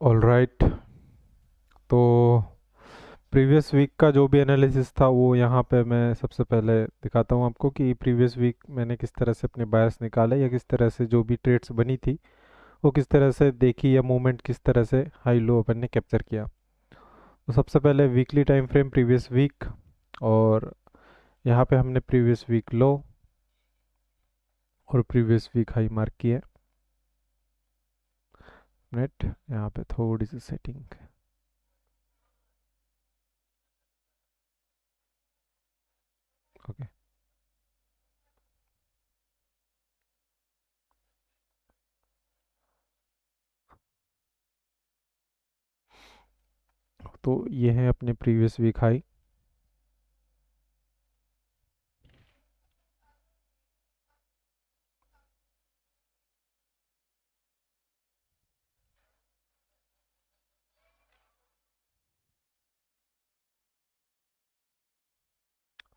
All right. तो previous week का जो भी एनालिसिस था वो यहाँ पे मैं सबसे पहले दिखाता हूँ आपको कि प्रीवियस वीक मैंने किस तरह से अपने बायर्स निकाले या किस तरह से जो भी ट्रेड्स बनी थी वो किस तरह से देखी या मूवमेंट किस तरह से हाई लो अपन ने कैप्चर किया। तो सबसे पहले weekly time frame previous week, और यहाँ पे हमने प्रीवियस वीक लो और प्रीवियस वीक हाई मार्क किया। नेट यहाँ पे थोड़ी सी सेटिंग। ओके। तो ये है अपने प्रीवियस वीक हाई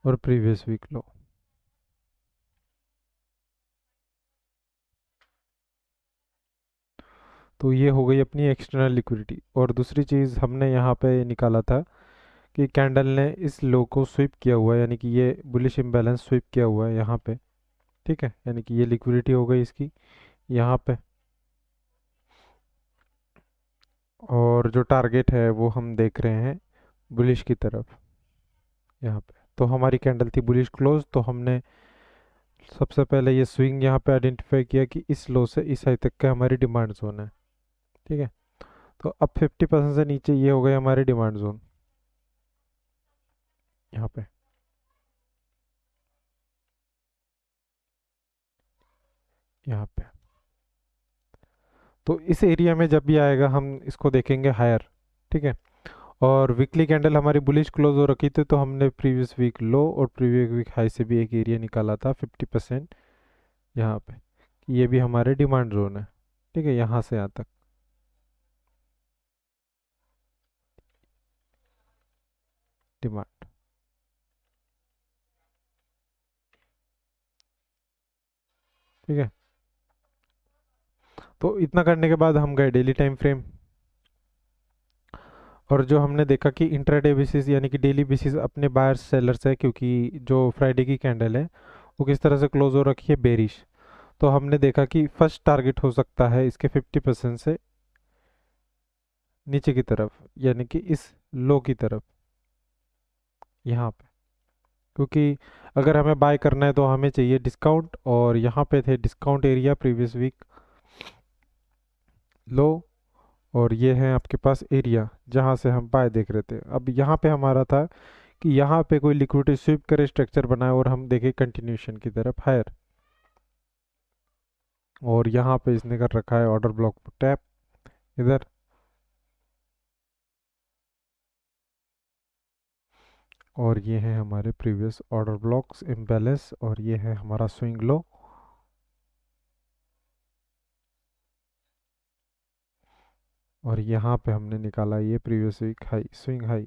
और प्रीवियस वीक लो। तो ये हो गई अपनी एक्सटर्नल लिक्विडिटी। और दूसरी चीज़ हमने यहाँ पे निकाला था कि कैंडल ने इस लो को स्वीप किया हुआ है, यानी कि ये बुलिश इम्बैलेंस स्वीप किया हुआ है यहाँ पे। ठीक है, यानी कि ये लिक्विडिटी हो गई इसकी यहाँ पे। और जो टारगेट है वो हम देख रहे हैं बुलिश की तरफ यहाँ पे। तो हमारी कैंडल थी बुलिश क्लोज, तो हमने सबसे पहले ये स्विंग यहाँ पे आइडेंटिफाई किया कि इस लो से इस हाई तक का हमारी डिमांड जोन है। ठीक है, तो अब 50% से नीचे ये हो गए हमारे डिमांड जोन यहाँ पे। यहाँ पे तो इस एरिया में जब भी आएगा हम इसको देखेंगे हायर। ठीक है, और वीकली कैंडल हमारी बुलिश क्लोज हो रखी थी, तो हमने प्रीवियस वीक लो और प्रीवियस वीक हाई से भी एक एरिया निकाला था 50% यहाँ पे। ये भी हमारे डिमांड जोन है। ठीक है, यहाँ से यहाँ तक डिमांड। ठीक है, तो इतना करने के बाद हम गए डेली टाइम फ्रेम। और जो हमने देखा कि इंट्राडे बेसिस यानी कि डेली बेसिस अपने बायर्स सेलर्स है, क्योंकि जो फ्राइडे की कैंडल है वो किस तरह से क्लोज हो रखी है बेरिश। तो हमने देखा कि फर्स्ट टारगेट हो सकता है इसके 50% से नीचे की तरफ, यानी कि इस लो की तरफ यहाँ पे। क्योंकि अगर हमें बाय करना है तो हमें चाहिए डिस्काउंट, और यहाँ पे थे discount area previous week low, और ये है आपके पास एरिया जहाँ से हम बाय देख रहे थे। अब यहाँ पे हमारा था कि यहाँ पे कोई लिक्विडिटी स्वीप करे, स्ट्रक्चर बनाए और हम देखें कंटिन्यूशन की तरफ हायर। और यहाँ पे इसने कर रखा है ऑर्डर ब्लॉक टैप इधर। और ये है हमारे प्रीवियस ऑर्डर ब्लॉक्स इम्बैलेंस, और ये है हमारा स्विंग लो। और यहाँ पे हमने निकाला ये previous week high swing high.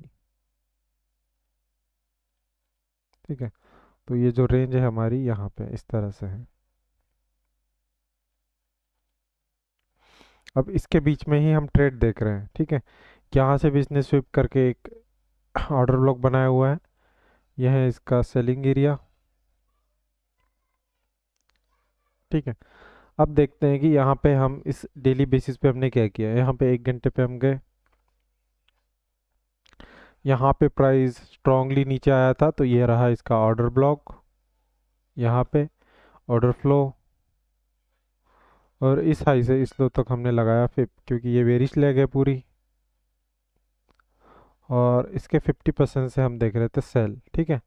ठीक है, तो ये जो रेंज है हमारी यहाँ पे इस तरह से है। अब इसके बीच में ही हम ट्रेड देख रहे हैं। ठीक है, यहाँ से बिजनेस स्विप करके एक ऑर्डर ब्लॉक बनाया हुआ है, यह है इसका सेलिंग एरिया। ठीक है, अब देखते हैं कि यहाँ पे हम इस डेली बेसिस पे हमने क्या किया। यहाँ पे 1 घंटे पे हम गए, यहाँ पे प्राइस स्ट्रांगली नीचे आया था, तो ये रहा इसका ऑर्डर ब्लॉक यहाँ पे, ऑर्डर फ्लो। और इस हाई से इस लो तक हमने लगाया फिर, क्योंकि ये बेरिश लेग है पूरी। और इसके 50% से हम देख रहे थे सेल। ठीक है,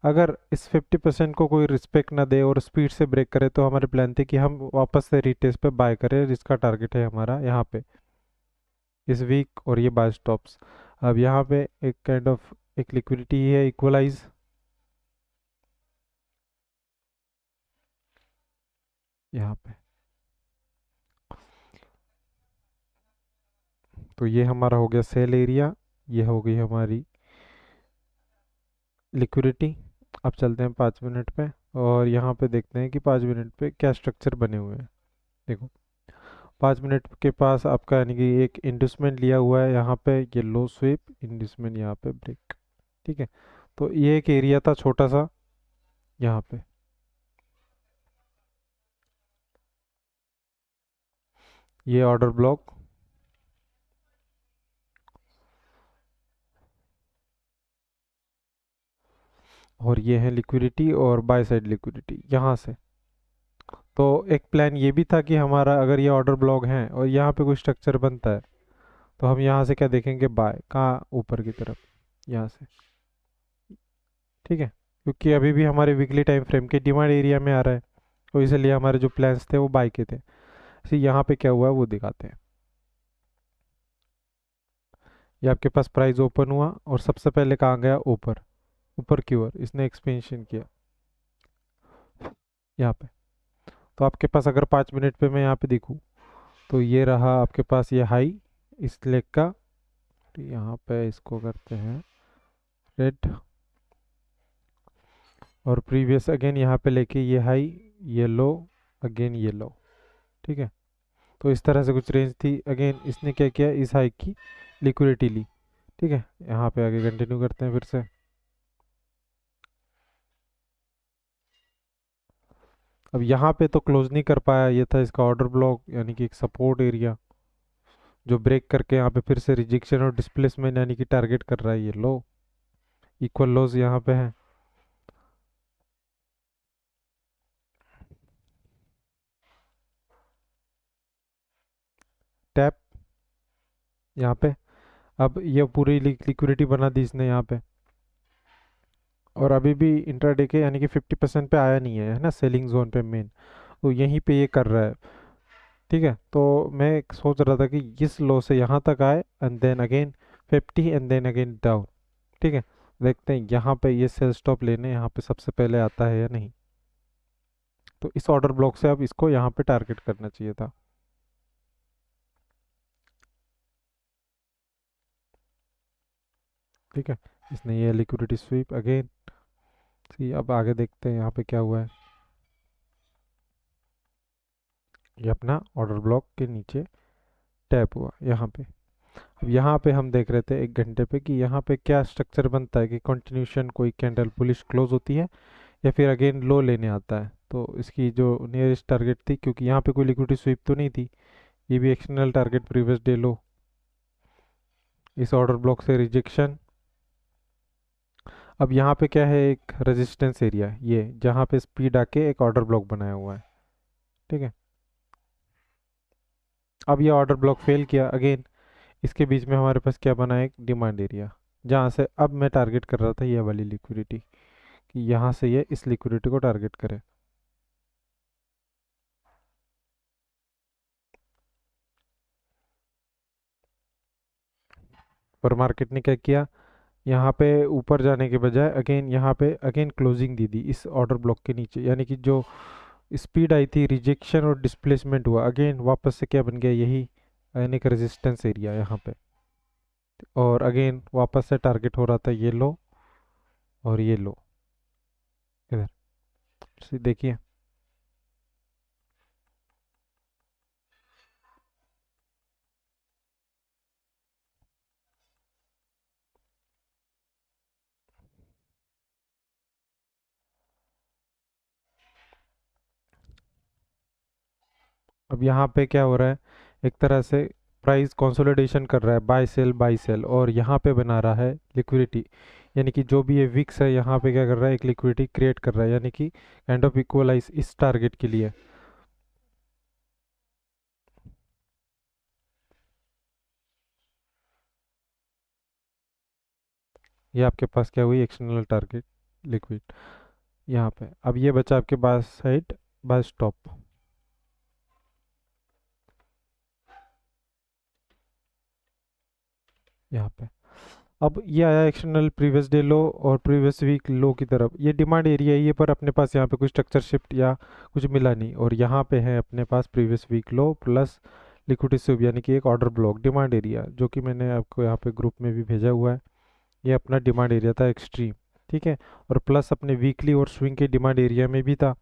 अगर इस 50% को कोई रिस्पेक्ट ना दे और स्पीड से ब्रेक करे, तो हमारे प्लान थे कि हम वापस से रिटेस्ट पे बाय करें, जिसका टारगेट है हमारा यहाँ पे इस वीक, और ये बाय स्टॉप्स। अब यहाँ पे एक काइंड ऑफ एक लिक्विडिटी है इक्वलाइज यहाँ पे। तो ये हमारा हो गया सेल एरिया, ये हो गई हमारी लिक्विडिटी। अब चलते हैं 5 मिनट पे, और यहाँ पे देखते हैं कि 5 मिनट पे क्या स्ट्रक्चर बने हुए हैं। देखो, 5 मिनट के पास आपका यानी कि एक इंड्यूसमेंट लिया हुआ है यहाँ पे, ये लो स्वीप इंड्यूसमेंट, यहाँ पे ब्रेक। ठीक है, तो ये एक एरिया था छोटा सा यहाँ पे। ये ऑर्डर ब्लॉक, और ये है लिक्विडिटी और बाय साइड लिक्विडिटी यहाँ से। तो एक प्लान ये भी था कि हमारा अगर ये ऑर्डर ब्लॉक है और यहाँ पे कोई स्ट्रक्चर बनता है तो हम यहाँ से क्या देखेंगे, बाय कहाँ, ऊपर की तरफ यहाँ से। ठीक है, क्योंकि अभी भी हमारे वीकली टाइम फ्रेम के डिमांड एरिया में आ रहा है, तो इसलिए हमारे जो प्लान्स थे वो बाय के थे। इसी यहाँ पे क्या हुआ है वो दिखाते हैं। ये आपके पास प्राइस ओपन हुआ और सबसे पहले कहाँ गया, ऊपर, ऊपर की ओर इसने एक्सपेंशन किया यहाँ पे। तो आपके पास अगर 5 मिनट पे मैं यहाँ पे दिखूँ तो ये रहा आपके पास ये हाई इस लेग का। तो यहाँ पे इसको करते हैं रेड, और प्रीवियस अगेन यहाँ पे लेके ये हाई, ये लो, अगेन ये लो। ठीक है, तो इस तरह से कुछ रेंज थी। अगेन इसने क्या किया, इस हाई की लिक्विडिटी ली। ठीक है, यहाँ पे आगे कंटिन्यू करते हैं फिर से। अब यहाँ पे तो क्लोज नहीं कर पाया, ये था इसका ऑर्डर ब्लॉक यानी कि एक सपोर्ट एरिया जो ब्रेक करके यहाँ पे फिर से रिजेक्शन और डिस्प्लेसमेंट यानी कि टारगेट कर रहा है। ये लो, इक्वल लोज यहाँ पे है। टैप यहाँ पे, अब ये पूरी लिक्विडिटी बना दी इसने यहाँ पे, और अभी भी इंट्राडे के यानी कि 50% पे आया नहीं है ना, सेलिंग जोन पे मेन, तो यहीं पे ये कर रहा है। ठीक है, तो मैं सोच रहा था कि इस लो से यहाँ तक आए and then again 50 and then again down. ठीक है, देखते हैं यहाँ पे ये सेल स्टॉप लेने यहाँ पे सबसे पहले आता है या नहीं। तो इस ऑर्डर ब्लॉक से अब इसको यहाँ पे टारगेट करना चाहिए था। ठीक है, इसने ये लिक्विडिटी स्वीप अगेन सी। अब आगे देखते हैं यहाँ पे क्या हुआ है। ये अपना ऑर्डर ब्लॉक के नीचे टैप हुआ यहाँ पे। अब यहाँ पे हम देख रहे थे 1 घंटे पे कि यहाँ पे क्या स्ट्रक्चर बनता है, कि कंटिन्यूशन कोई कैंडल बुलिश क्लोज होती है या फिर अगेन लो लेने आता है। तो इसकी जो नियरेस्ट टारगेट थी, क्योंकि यहाँ पे कोई लिक्विडिटी स्वीप तो नहीं थी, ये भी एक्सटर्नल टारगेट प्रीवियस डे लो, इस ऑर्डर ब्लॉक से रिजेक्शन। अब यहाँ पे क्या है, एक रेजिस्टेंस एरिया, ये जहाँ पे स्पीड आके एक ऑर्डर ब्लॉक बनाया हुआ है। ठीक है, अब ये ऑर्डर ब्लॉक फेल किया अगेन। इसके बीच में हमारे पास क्या बना है, एक डिमांड एरिया, जहाँ से अब मैं टारगेट कर रहा था ये वाली लिक्विडिटी, कि यहाँ से ये इस लिक्विडिटी को टारगेट करे। पर मार्केट ने क्या किया, यहाँ पे ऊपर जाने के बजाय अगेन यहाँ पे अगेन क्लोजिंग दी इस ऑर्डर ब्लॉक के नीचे, यानी कि जो स्पीड आई थी, रिजेक्शन और डिस्प्लेसमेंट हुआ, अगेन वापस से क्या बन गया, यही यानी कि रेजिस्टेंस एरिया यहाँ पे। और अगेन वापस से टारगेट हो रहा था ये लो और ये लो इधर देखिए। अब यहाँ पे क्या हो रहा है, एक तरह से प्राइस कंसोलिडेशन कर रहा है, बाय सेल, और यहाँ पे बना रहा है लिक्विडिटी, यानी कि जो भी ये विक्स है यहाँ पे क्या कर रहा है, एक लिक्विडिटी क्रिएट कर रहा है, यानी कि काइंड ऑफ इक्वलाइज इस टारगेट के लिए। ये आपके पास क्या हुई, एक्सटर्नल टारगेट लिक्विड यहाँ पे। अब ये बचा आपके पास साइड बाय स्टॉप, यहाँ पे। अब ये आया एक्सटर्नल प्रीवियस डे लो और प्रीवियस वीक लो की तरफ, ये डिमांड एरिया है ये, पर अपने पास यहाँ पे कुछ स्ट्रक्चर शिफ्ट या कुछ मिला नहीं, और यहाँ पे है अपने पास previous week low plus liquidity sweep, यानी कि एक ऑर्डर ब्लॉक डिमांड एरिया, जो कि मैंने आपको यहाँ पे ग्रुप में भी भेजा हुआ है। ये अपना डिमांड एरिया था एक्सट्रीम। ठीक है, और प्लस अपने वीकली और स्विंग के डिमांड एरिया में भी था।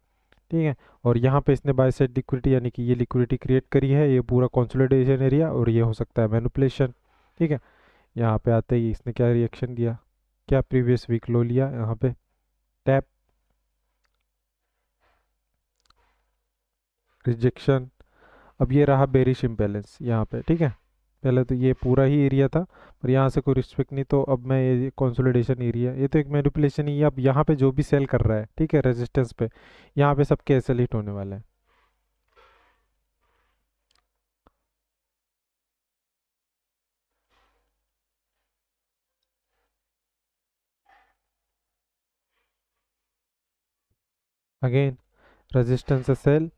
ठीक है। और यहाँ पे इसने बाय साइड लिक्विडिटी यानी कि ये लिक्विडिटी क्रिएट करी है, ये पूरा कंसोलिडेशन एरिया, और ये हो सकता है मैनिपुलेशन। ठीक है। यहाँ पे आते ही इसने क्या रिएक्शन दिया, क्या प्रीवियस वीक लो लिया यहाँ पे, टैप, रिजेक्शन। अब ये रहा बेरिश इम्बैलेंस यहाँ पे। ठीक है। पहले तो ये पूरा ही एरिया था, पर यहाँ से कोई रिस्पेक्ट नहीं, तो अब मैं ये कंसोलिडेशन एरिया, ये तो एक मैनिपुलेशन ही है। अब यहाँ पे जो भी सेल कर रहा है, ठीक है, रेजिस्टेंस पे, यहाँ पे सब कैंसिल हिट होने वाले हैं। अगेन रेजिस्टेंस से सेल,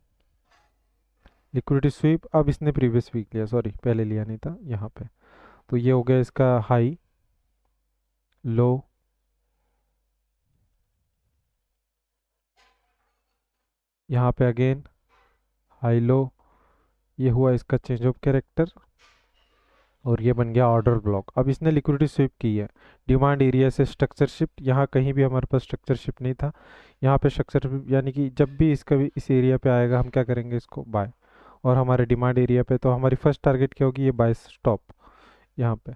लिक्विडिटी स्वीप। अब इसने प्रीवियस वीक लिया, सॉरी पहले लिया नहीं था यहाँ पे, तो ये हो गया इसका हाई, लो, यहाँ पे अगेन हाई लो, ये हुआ इसका चेंज ऑफ कैरेक्टर, और ये बन गया ऑर्डर ब्लॉक। अब इसने लिक्विडिटी स्वीप की है डिमांड एरिया से स्ट्रक्चर शिफ्ट, यहाँ कहीं भी हमारे पास स्ट्रक्चर शिफ्ट नहीं था, यहाँ पे स्ट्रक्चर यानी कि जब भी इसका भी इस एरिया पे आएगा हम क्या करेंगे, इसको बाय। और हमारे डिमांड एरिया पे तो हमारी फर्स्ट टारगेट क्या होगी, ये बाय स्टॉप यहाँ पे।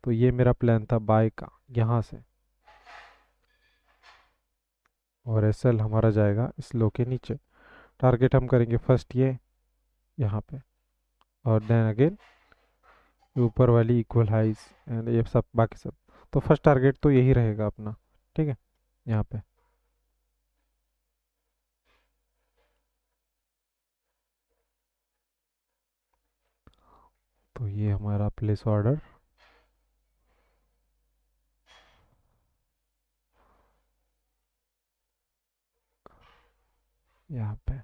तो ये मेरा प्लान था बाय का यहाँ से, और एसएल हमारा जाएगा इस लो के नीचे। टारगेट हम करेंगे फर्स्ट ये यहाँ पे, और देन अगेन ऊपर वाली इक्वल हाइज एंड ये सब बाकी सब। तो फर्स्ट टारगेट तो यही रहेगा अपना। ठीक है। यहाँ पे तो ये हमारा प्लेस ऑर्डर, यहाँ पे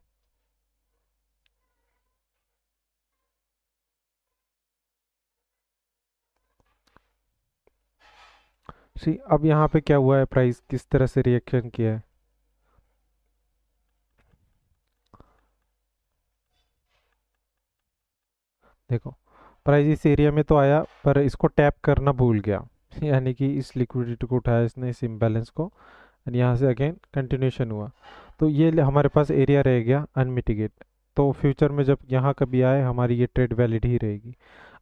सी। अब यहाँ पे क्या हुआ है, प्राइस किस तरह से रिएक्शन किया है, देखो। प्राइस इस एरिया में तो आया, पर इसको टैप करना भूल गया यानी कि इस लिक्विडिटी को उठाया इसने, इस इम्बैलेंस को, और यहाँ से अगेन कंटिन्यूशन हुआ। तो ये हमारे पास एरिया रह गया अनमिटिगेट। तो फ्यूचर में जब यहाँ कभी आए हमारी ये ट्रेड वैलिड ही रहेगी।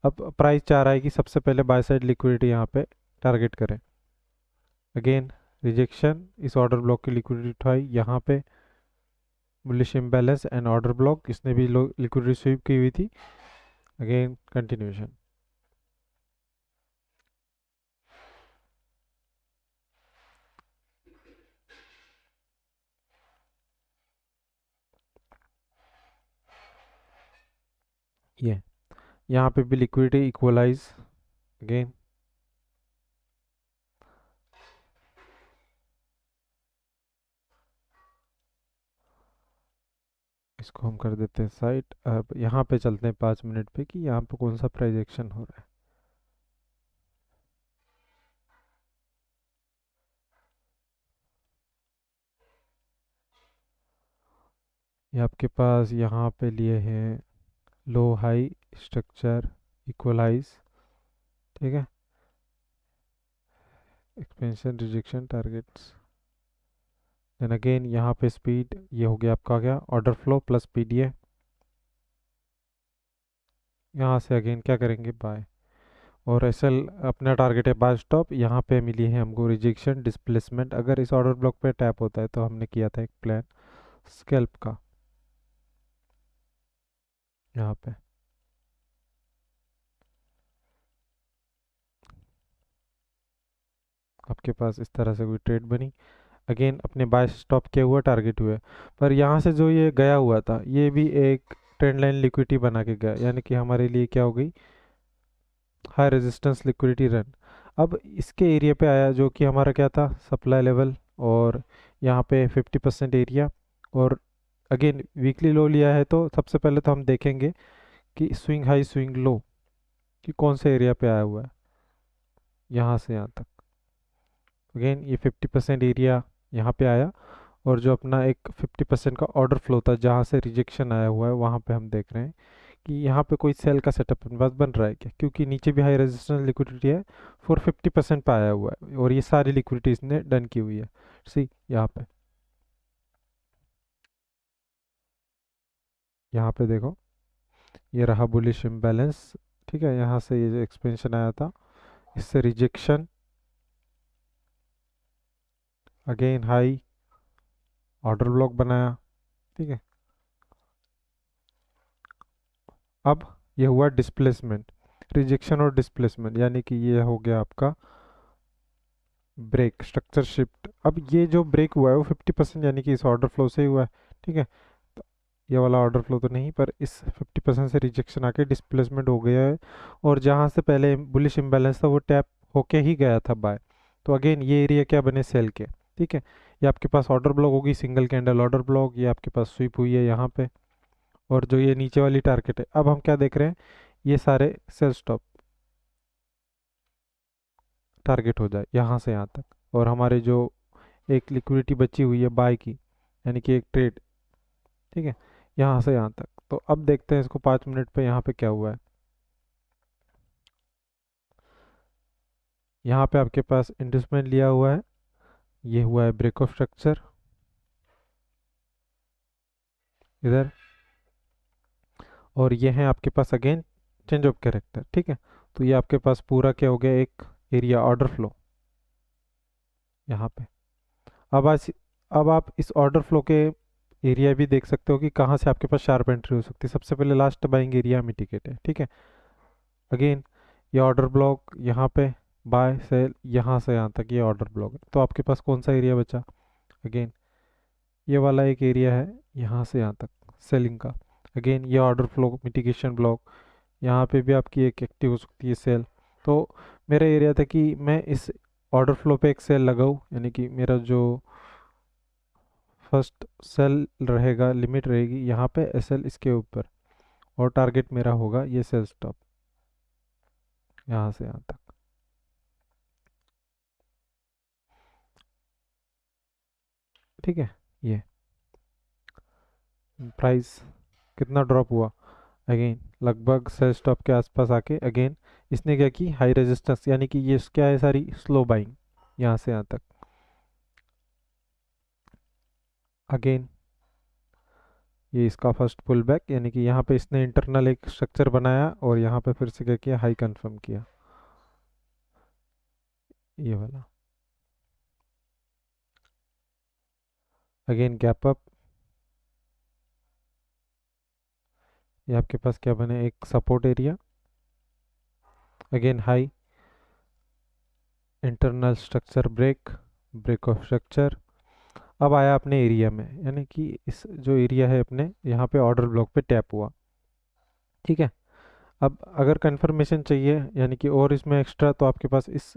अब प्राइस चाह रहा है कि सबसे पहले बाय साइड लिक्विडिटी यहाँ पे टारगेट करें। अगेन रिजेक्शन, इस ऑर्डर ब्लॉक की लिक्विडिटी उठाई यहाँ पे, bullish imbalance and order block, इसने भी लिक्विडिटी स्वीप की हुई थी। Again continuation. ये यहाँ पे भी लिक्विडिटी इक्वलाइज अगेन, इसको हम कर देते हैं साइड। अब यहाँ पे चलते हैं 5 मिनट पे कि यहाँ पे कौन सा प्राइस एक्शन हो रहा है। ये आपके पास यहाँ पे लिए हैं लो हाई स्ट्रक्चर इक्वलाइज। ठीक है। Expansion rejection targets, then again यहाँ पे स्पीड, ये हो गया आपका क्या ऑर्डर फ्लो प्लस पीडीए। यहाँ से अगेन क्या करेंगे बाय, और एसएल अपना टारगेट है बाय स्टॉप। यहाँ पे मिली है हमको रिजेक्शन डिस्प्लेसमेंट, अगर इस ऑर्डर ब्लॉक पे टैप होता है तो हमने किया था एक प्लान स्कैल्प का यहाँ पे। आपके पास इस तरह से कोई ट्रेड बनी, अगेन अपने बाय स्टॉप किए हुआ टारगेट हुए, पर यहाँ से जो ये गया हुआ था ये भी एक ट्रेंड लाइन लिक्विडिटी बना के गया, यानी कि हमारे लिए क्या हो गई, हाई रेजिस्टेंस लिक्विडिटी रन। अब इसके एरिया पे आया जो कि हमारा क्या था सप्लाई लेवल, और यहाँ पे 50% एरिया, और अगेन वीकली लो लिया है। तो सबसे पहले तो हम देखेंगे कि स्विंग हाई स्विंग लो कि कौन से एरिया पे आया हुआ है, यहाँ से यहाँ तक। अगेन ये 50% एरिया यहाँ पे आया, और जो अपना एक 50% का ऑर्डर फ्लो था जहाँ से रिजेक्शन आया हुआ है, वहाँ पे हम देख रहे हैं कि यहाँ पे कोई सेल का सेटअप अपने पास बन रहा है क्या, क्योंकि नीचे भी हाई रेजिस्टेंस लिक्विडिटी है, 450% पे आया हुआ है, और ये सारी लिक्विडिटी इसने डन की हुई है। सी यहाँ पे यहाँ पे देखो ये रहा बुलिश इम्बैलेंस। ठीक है, यहाँ से ये जो एक्सपेंशन आया था इससे rejection, again high, order block बनाया। ठीक है, अब ये हुआ डिस्प्लेसमेंट, रिजेक्शन और डिस्प्लेसमेंट, यानी कि ये हो गया आपका ब्रेक, स्ट्रक्चर शिफ्ट। अब ये जो ब्रेक हुआ है वो 50% यानी कि इस ऑर्डर फ्लो से ही हुआ है। ठीक है, तो ये वाला ऑर्डर फ्लो तो नहीं, पर इस 50% से रिजेक्शन आके डिस्प्लेसमेंट हो गया है, और जहाँ से पहले बुलिश इम्बैलेंस था वो टैप होके ही गया था बाय। तो अगेन ये एरिया क्या बने, सेल के। ठीक है, ये आपके पास ऑर्डर ब्लॉक होगी, सिंगल कैंडल ऑर्डर ब्लॉक, ये आपके पास स्वीप हुई है यहाँ पे, और जो ये नीचे वाली टारगेट है, अब हम क्या देख रहे हैं, ये सारे सेल स्टॉप टारगेट हो जाए यहाँ से यहाँ तक, और हमारे जो एक लिक्विडिटी बची हुई है बाय की, यानी कि एक ट्रेड। ठीक है, यहाँ से यहाँ तक। तो अब देखते हैं इसको 5 मिनट पे यहाँ पे क्या हुआ है। यहाँ पे आपके पास इंडस्टमेंट लिया हुआ है, ये हुआ है ब्रेक ऑफ स्ट्रक्चर इधर, और ये है आपके पास अगेन चेंज ऑफ कैरेक्टर। ठीक है, तो ये आपके पास पूरा क्या हो गया, एक एरिया ऑर्डर फ्लो यहाँ पे। अब आज अब आप इस ऑर्डर फ्लो के एरिया भी देख सकते हो कि कहाँ से आपके पास शार्प एंट्री हो सकती है। सबसे पहले लास्ट बाइंग एरिया में टिकट है। ठीक है, अगेन ये ऑर्डर ब्लॉक यहाँ पे, बाय सेल यहाँ से यहाँ तक ये ऑर्डर ब्लॉक है। तो आपके पास कौन सा एरिया बचा, अगेन ये वाला एक एरिया है यहाँ से यहाँ तक सेलिंग का। अगेन ये ऑर्डर फ्लो मिटिगेशन ब्लॉक, यहाँ पे भी आपकी एक एक्टिव हो सकती है सेल। तो मेरा एरिया था कि मैं इस ऑर्डर फ्लो पे एक सेल लगाऊं, यानी कि मेरा जो फर्स्ट सेल रहेगा, लिमिट रहेगी यहाँ पे एसएल इसके ऊपर, और टारगेट मेरा होगा ये सेल स्टॉप यहाँ से यहाँ तक। ठीक है, ये प्राइस कितना ड्रॉप हुआ, अगेन लगभग सेल स्टॉप के आसपास आके अगेन इसने क्या की, हाई रेजिस्टेंस, यानी कि ये क्या है, सारी स्लो बाइंग यहाँ से यहाँ तक। अगेन ये इसका फर्स्ट पुल बैक, यानी कि यहाँ पे इसने इंटरनल एक स्ट्रक्चर बनाया और यहाँ पे फिर से क्या किया, हाई कंफर्म किया, ये वाला। अगेन गैप अप, ये आपके पास क्या बने, एक support area, again high, internal structure break, break of structure. अब आया अपने एरिया में, यानी कि इस जो एरिया है अपने यहाँ पे ऑर्डर ब्लॉक पे टैप हुआ। ठीक है, अब अगर कंफर्मेशन चाहिए यानी कि और इसमें एक्स्ट्रा, तो आपके पास इस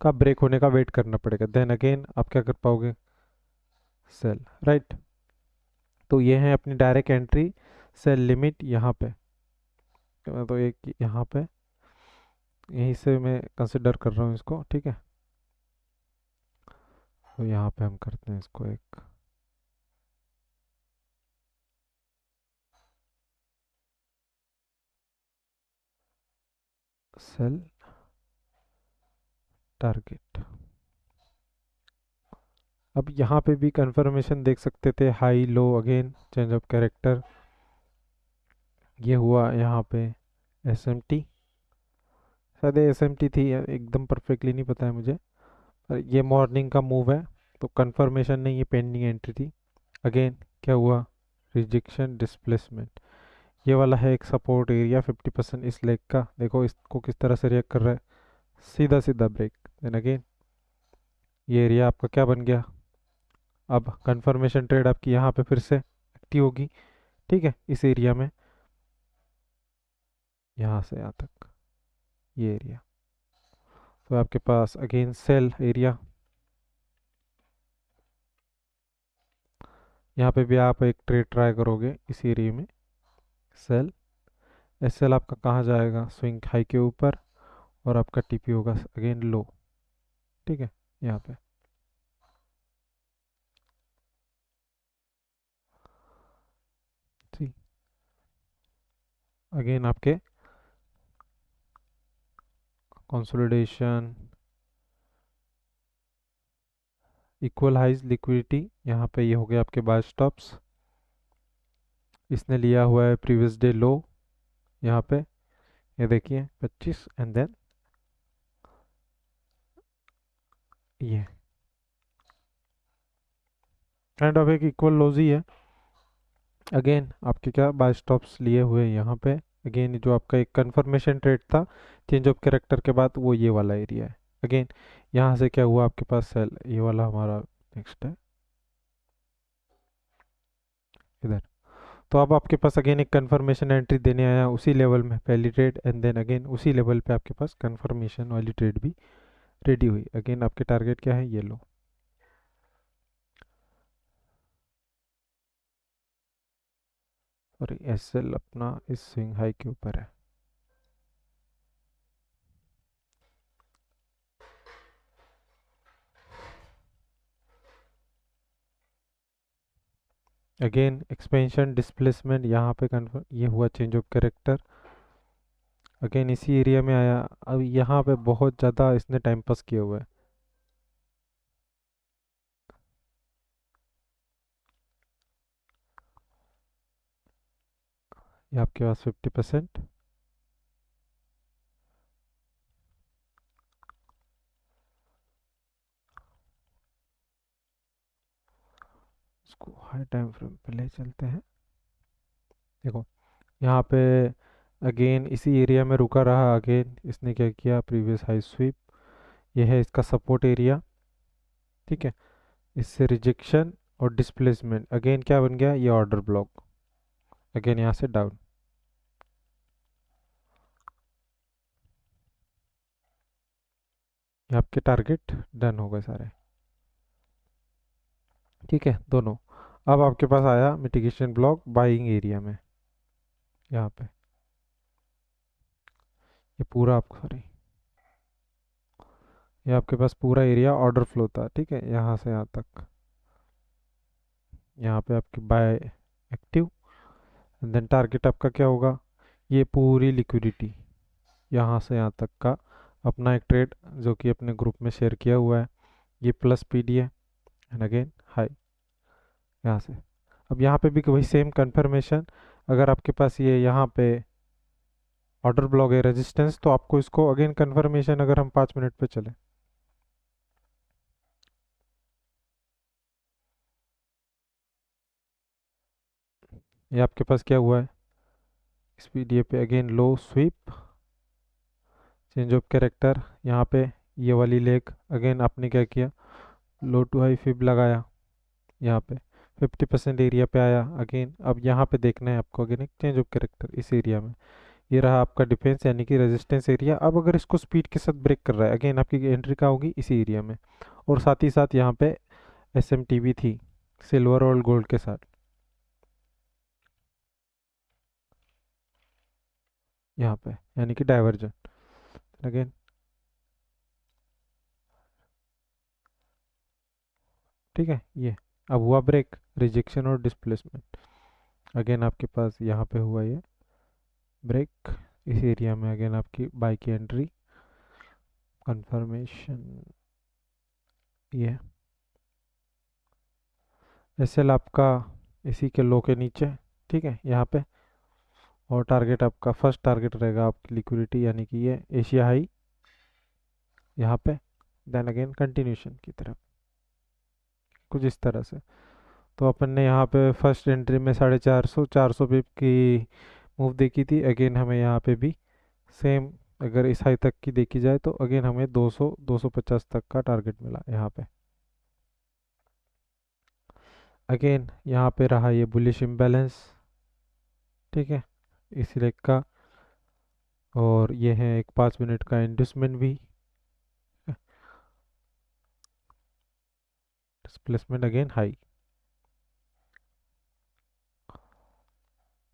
का ब्रेक होने का वेट करना पड़ेगा, देन अगेन आप क्या कर पाओगे, सेल, राइट। तो ये है अपनी डायरेक्ट एंट्री, सेल लिमिट यहाँ पे। तो एक यहाँ पे यहीं से मैं कंसिडर कर रहा हूँ इसको। ठीक है, तो यहाँ पे हम करते हैं इसको एक सेल टारगेट। अब यहाँ पे भी कंफर्मेशन देख सकते थे, high low, again change of character, ये हुआ यहाँ पे एस एम टी, शायद एस एम टी थी, एकदम परफेक्टली नहीं पता है मुझे, पर ये मॉर्निंग का मूव है, तो कंफर्मेशन नहीं, ये पेंडिंग एंट्री थी। अगेन क्या हुआ, रिजेक्शन डिस्प्लेसमेंट, ये वाला है एक सपोर्ट एरिया 50% इस लेग का, देखो इसको किस तरह से रिएक्ट कर रहा है, सीधा सीधा ब्रेक, देन अगेन ये एरिया आपका क्या बन गया। अब कंफर्मेशन ट्रेड आपकी यहाँ पे फिर से एक्टिव होगी। ठीक है, इस एरिया में यहाँ से यहाँ तक ये एरिया, तो आपके पास अगेन सेल एरिया, यहाँ पे भी आप एक ट्रेड ट्राई करोगे इस एरिया में, सेल, एस एल आपका कहाँ जाएगा, स्विंग हाई के ऊपर, और आपका टीपी होगा अगेन लो। ठीक है, यहाँ पे ठीक, अगेन आपके कंसोलिडेशन, इक्वल हाइज लिक्विडिटी, यहाँ पे ये हो गया आपके बाय स्टॉप्स, इसने लिया हुआ है प्रीवियस डे लो यहाँ पे, ये देखिए 25, एंड देन ये काइंड ऑफ एक इक्वल लॉज ही है। अगेन आपके क्या बाय स्टॉप्स लिए हुए हैं यहाँ पे। अगेन जो आपका एक कंफर्मेशन ट्रेड था चेंज ऑफ कैरेक्टर के बाद, वो ये वाला एरिया है। अगेन यहाँ से क्या हुआ आपके पास सेल, ये वाला हमारा नेक्स्ट है इधर। तो अब आपके पास अगेन एक कंफर्मेशन एंट्री देने आया उसी लेवल में पहली ट्रेड, एंड देन अगेन उसी लेवल पे आपके पास कंफर्मेशन वाली ट्रेड भी रेडी हुई। अगेन आपके टारगेट क्या है, ये लो। और एसएल अपना इस स्विंग हाई के ऊपर है। अगेन एक्सपेंशन डिस्प्लेसमेंट यहाँ पे कन्फर्म, ये हुआ चेंज ऑफ कैरेक्टर। अगेन इसी एरिया में आया। अब यहाँ पे बहुत ज़्यादा इसने टाइम पास किया हुआ है। ये आपके पास 50%। इसको हाई टाइम फ्रेम पे ले चलते हैं। देखो यहाँ पे अगेन इसी एरिया में रुका रहा। अगेन इसने क्या किया, प्रीवियस हाई स्वीप, ये है इसका सपोर्ट एरिया, ठीक है। इससे रिजेक्शन और डिस्प्लेसमेंट, अगेन क्या बन गया, ये ऑर्डर ब्लॉक। अगेन यहाँ से डाउन। ये आपके टारगेट डन हो गए सारे, ठीक है दोनों। अब आपके पास आया मिटिगेशन ब्लॉक बाइंग एरिया में, यहाँ पे ये पूरा आपको, सॉरी, ये आपके पास पूरा एरिया ऑर्डर फ्लो था, ठीक है, यहाँ से यहाँ तक। यहाँ पे आपकी buy active, and then target आपका क्या होगा, ये पूरी लिक्विडिटी यहाँ से यहाँ तक का अपना एक ट्रेड जो कि अपने ग्रुप में शेयर किया हुआ है, ये प्लस पीडी है, एंड अगेन हाई यहाँ से। अब यहाँ पे भी वही सेम कंफर्मेशन, अगर आपके पास ये यहाँ पे ऑर्डर ब्लॉक है रेजिस्टेंस, तो आपको इसको अगेन कंफर्मेशन, अगर हम 5 मिनट पे चले, ये आपके पास क्या हुआ है, इस पीडीए पे again low sweep, change of character, यहाँ पे ये वाली लेग, अगेन आपने क्या किया, लो टू हाई फिब लगाया, यहाँ पे 50% एरिया पे आया। अगेन अब यहाँ पे देखना है आपको, अगेन एक चेंज ऑफ कैरेक्टर इस एरिया में, ये रहा आपका डिफेंस यानी कि रेजिस्टेंस एरिया। अब अगर इसको स्पीड के साथ ब्रेक कर रहा है, अगेन आपकी एंट्री कहाँ होगी, इसी एरिया में। और साथ ही साथ यहाँ पे एस एम टी भी थी सिल्वर और गोल्ड के साथ, यहाँ पे यानी कि डाइवर्जन। अगेन ठीक है, ये अब हुआ ब्रेक, रिजेक्शन और डिस्प्लेसमेंट। अगेन आपके पास यहाँ पे हुआ ये ब्रेक, इस एरिया में अगेन आपकी बाई की एंट्री, कंफर्मेशन, ये एसएल आपका इसी के लो के नीचे, ठीक है यहाँ पे। और टारगेट आपका, फर्स्ट टारगेट रहेगा आपकी लिक्विडिटी यानी कि ये एशिया हाई यहाँ पे, देन अगेन कंटिन्यूशन की तरफ कुछ इस तरह से। तो अपन ने यहाँ पे फर्स्ट एंट्री में 450 पिप की मूव देखी थी। अगेन हमें यहाँ पे भी सेम, अगर इस हाई तक की देखी जाए तो अगेन हमें 200 250 तक का टारगेट मिला यहाँ पे। अगेन यहाँ पे रहा ये बुलिश इम्बैलेंस, ठीक है, इस लेग का। और ये है एक 5 मिनट का इंडस्टमेंट भी, डिस्प्लेसमेंट अगेन हाई।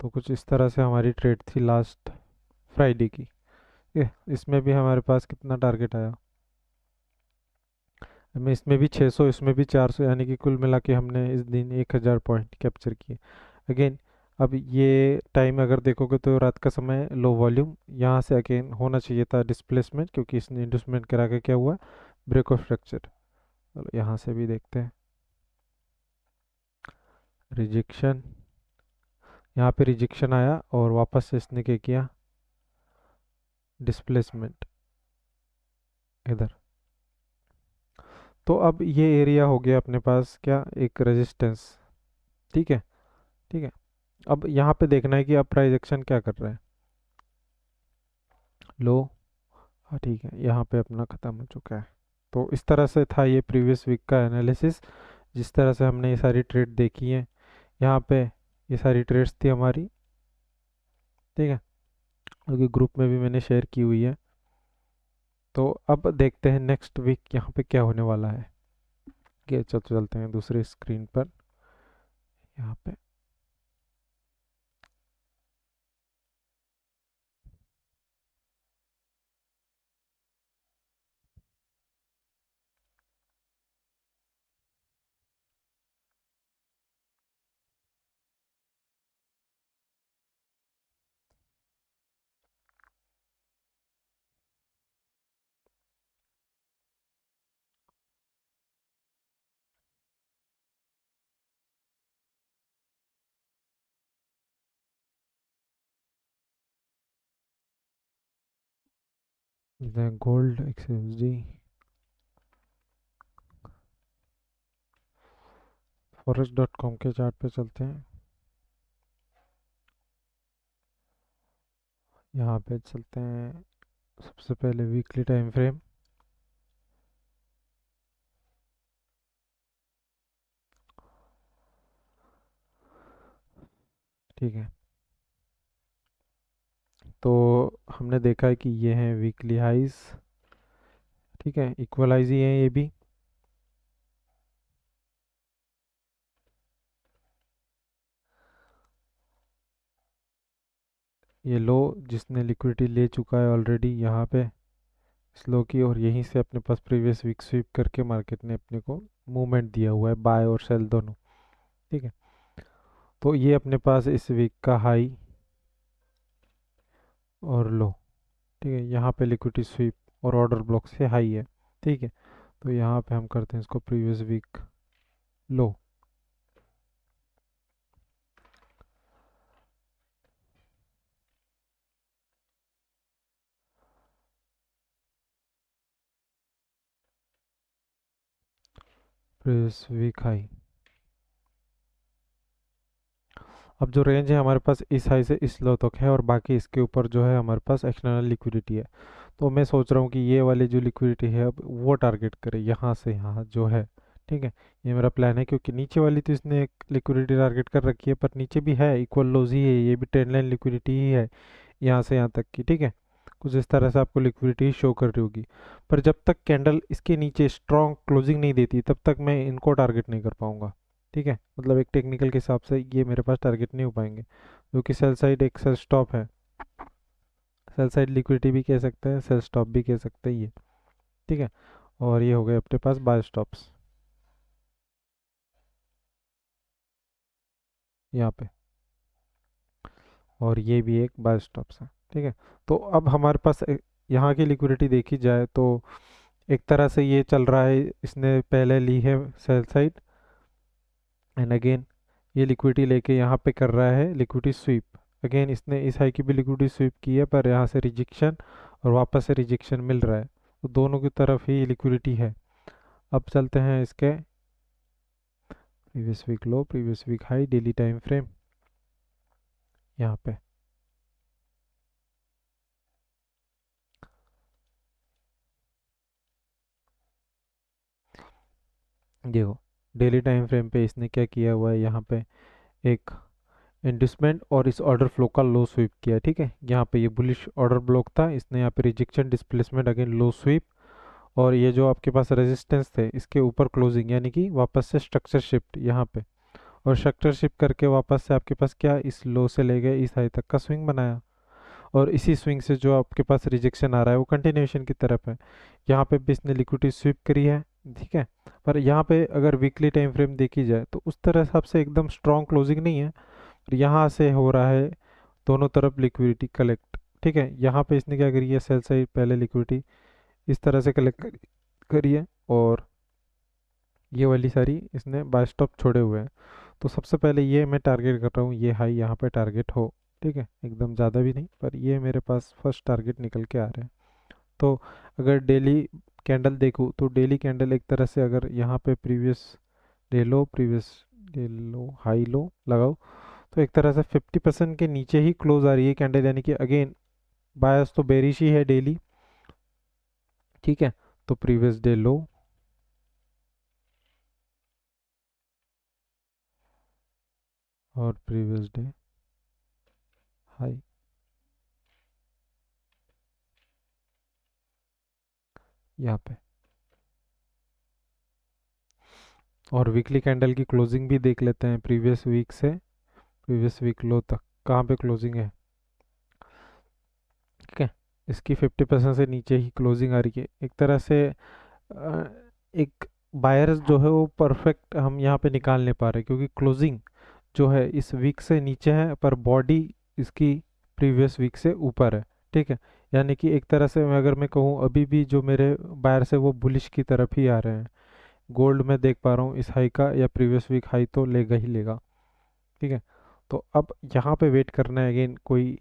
तो कुछ इस तरह से हमारी ट्रेड थी लास्ट फ्राइडे की। इसमें भी हमारे पास कितना टारगेट आया, हमें इसमें भी 600, इसमें भी 400, यानी कि कुल मिला के हमने इस दिन 1000 पॉइंट कैप्चर किए। अगेन अब ये टाइम अगर देखोगे तो रात का समय, लो वॉल्यूम, यहाँ से अगेन होना चाहिए था डिस्प्लेसमेंट, क्योंकि इसने इंडस्टमेंट करा के क्या हुआ, ब्रेक ऑफ स्ट्रक्चर। चलो यहाँ से भी देखते हैं, रिजेक्शन, यहाँ पे रिजेक्शन आया और वापस से इसने क्या किया, डिस्प्लेसमेंट इधर। तो अब ये एरिया हो गया अपने पास क्या, एक रेजिस्टेंस। ठीक है, ठीक है। अब यहाँ पे देखना है कि अब प्राइस एक्शन क्या कर रहा है। लो, हाँ ठीक है, यहाँ पे अपना ख़त्म हो चुका है। तो इस तरह से था ये प्रीवियस वीक का एनालिसिस, जिस तरह से हमने ये सारी ट्रेड देखी है। यहाँ पे ये सारी ट्रेड्स थी हमारी, ठीक है, क्योंकि ग्रुप में भी मैंने शेयर की हुई है। तो अब देखते हैं नेक्स्ट वीक यहाँ पे क्या होने वाला है। कि चलते हैं दूसरे स्क्रीन पर। यहाँ पे गोल्ड XSD forex.com के चार्ट पे चलते हैं। यहाँ पे चलते हैं सबसे पहले वीकली टाइम फ्रेम। ठीक है, तो हमने देखा है कि ये हैं वीकली हाइज। ठीक है, इक्वलाइज ही है ये भी। ये लो जिसने लिक्विडिटी ले चुका है ऑलरेडी यहाँ पे स्लो की, और यहीं से अपने पास प्रीवियस वीक स्वीप करके मार्केट ने अपने को मूवमेंट दिया हुआ है, बाय और सेल दोनों। ठीक है, तो ये अपने पास इस वीक का हाई और लो। ठीक है, यहाँ पे लिक्विडिटी स्वीप और ऑर्डर ब्लॉक से हाई है। ठीक है, तो यहाँ पे हम करते हैं इसको previous week low. Previous week high. अब जो रेंज है हमारे पास इस हाई से इस लो तक है, और बाकी इसके ऊपर जो है हमारे पास एक्सटर्नल लिक्विडिटी है। तो मैं सोच रहा हूँ कि ये वाली जो लिक्विडिटी है अब वो टारगेट करे यहाँ से यहाँ जो है। ठीक है, ये मेरा प्लान है, क्योंकि नीचे वाली तो इसने एक लिक्विडिटी टारगेट कर रखी है, पर नीचे भी है इक्वल लोज ही है, ये भी ट्रेंड लाइन लिक्विडिटी ही है यहाँ से यहाँ तक की। ठीक है, कुछ इस तरह से आपको लिक्विडिटी शो कर रही होगी। पर जब तक कैंडल इसके नीचे स्ट्रॉन्ग क्लोजिंग नहीं देती तब तक मैं इनको टारगेट नहीं कर पाऊंगा। ठीक है, मतलब एक टेक्निकल के हिसाब से ये मेरे पास टारगेट नहीं हो पाएंगे, क्योंकि सेल साइड एक सेल स्टॉप है। सेल साइड लिक्विडिटी भी कह सकते हैं, सेल स्टॉप भी कह सकते हैं ये। ठीक है, और ये हो गए अपने पास बाय स्टॉप्स यहाँ पे, और ये भी एक बाय स्टॉप्स है। ठीक है, तो अब हमारे पास यहाँ की लिक्विडिटी देखी जाए तो एक तरह से ये चल रहा है, इसने पहले ली है सेल साइड, एंड अगेन ये लिक्विडिटी लेके यहाँ पे कर रहा है लिक्विडिटी स्वीप। अगेन इसने इस हाई की भी लिक्विडिटी स्वीप की है, पर यहाँ से रिजेक्शन और वापस से रिजेक्शन मिल रहा है, तो दोनों की तरफ ही लिक्विडिटी है। अब चलते हैं इसके previous week low, previous week high, daily time frame यहाँ पे। देखो डेली टाइम फ्रेम पे इसने क्या किया हुआ है, यहाँ पे एक इंडस्टमेंट और इस ऑर्डर फ्लो का लो स्वीप किया। ठीक है, यहाँ पे ये बुलिश ऑर्डर ब्लॉक था, इसने यहाँ पे rejection displacement again low SVEEP, और ये जो आपके पास रेजिस्टेंस थे इसके ऊपर क्लोजिंग, यानी कि वापस से स्ट्रक्चर शिफ्ट यहाँ पे, और स्ट्रक्चर शिफ्ट करके वापस से आपके पास क्या इस लो से ले गए इस हाई तक का स्विंग बनाया, और इसी स्विंग से जो आपके पास रिजेक्शन आ रहा है वो कंटिन्यूएशन की तरफ है। यहाँ पे भी इसने लिक्विडिटी स्वीप करी है। ठीक है, पर यहाँ पे अगर वीकली टाइम फ्रेम देखी जाए तो उस तरह हिसाब से एकदम स्ट्रॉन्ग क्लोजिंग नहीं है, और यहाँ से हो रहा है दोनों तरफ लिक्विडिटी कलेक्ट। ठीक है, यहाँ पे इसने क्या करी है, सेल साइड पहले लिक्विडिटी इस तरह से कलेक्ट करी है, और ये वाली सारी इसने बाय स्टॉप छोड़े हुए हैं। तो सबसे पहले ये मैं टारगेट कर रहा हूँ, ये हाई यहाँ पे टारगेट हो। ठीक है, एकदम ज़्यादा भी नहीं, पर ये मेरे पास फर्स्ट टारगेट निकल के आ रहे हैं। तो अगर डेली कैंडल देखूँ तो डेली कैंडल एक तरह से अगर यहाँ पे प्रीवियस डे लो हाई लो लगाओ, तो एक तरह से 50% के नीचे ही क्लोज आ रही है कैंडल, यानी कि अगेन बायस तो बेरिश ही है डेली। ठीक है, तो प्रीवियस डे लो और प्रीवियस डे हाई, यहाँ पे। और वीकली कैंडल की क्लोजिंग भी देख लेते हैं, प्रीवियस वीक से प्रीवियस वीक लो तक कहाँ पे क्लोजिंग है। ठीक है, इसकी 50% से नीचे ही क्लोजिंग आ रही है। एक तरह से एक बायर्स जो है वो परफेक्ट हम यहाँ पे निकाल नहीं पा रहे, क्योंकि क्लोजिंग जो है इस वीक से नीचे है पर बॉडी इसकी प्रीवियस वीक से ऊपर है। ठीक है, यानी कि एक तरह से अगर मैं कहूँ अभी भी जो मेरे बायर्स है वो बुलिश की तरफ ही आ रहे हैं। गोल्ड में देख पा रहा हूँ इस हाई का या प्रीवियस वीक हाई तो लेगा ही लेगा। ठीक है, तो अब यहाँ पे वेट करना है अगेन कोई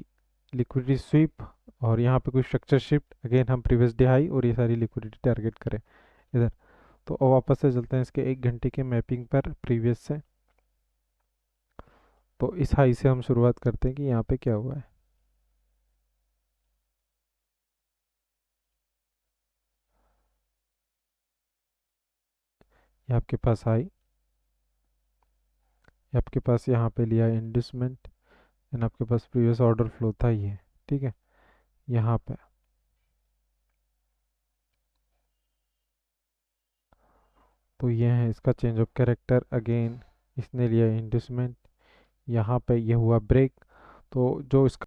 लिक्विडिटी स्वीप, और यहाँ पे कोई स्ट्रक्चर शिफ्ट, अगेन हम प्रीवियस डे हाई और ये सारी लिक्विडिटी टारगेट करें इधर। तो अब वापस से चलते हैं इसके 1 घंटे के मैपिंग पर प्रीवियस से। तो इस हाई से हम शुरुआत करते हैं कि यहाँ पे क्या हुआ है। ये आपके पास हाई, ये आपके पास यहाँ पे लिया इंडस्टमेंट, एंड आपके पास प्रीवियस ऑर्डर फ्लो था ये। ठीक है, यहाँ पे तो ये है इसका चेंज ऑफ कैरेक्टर, अगेन इसने लिया इंडस्टमेंट, यहाँ पे ये हुआ ब्रेक। तो जो इसका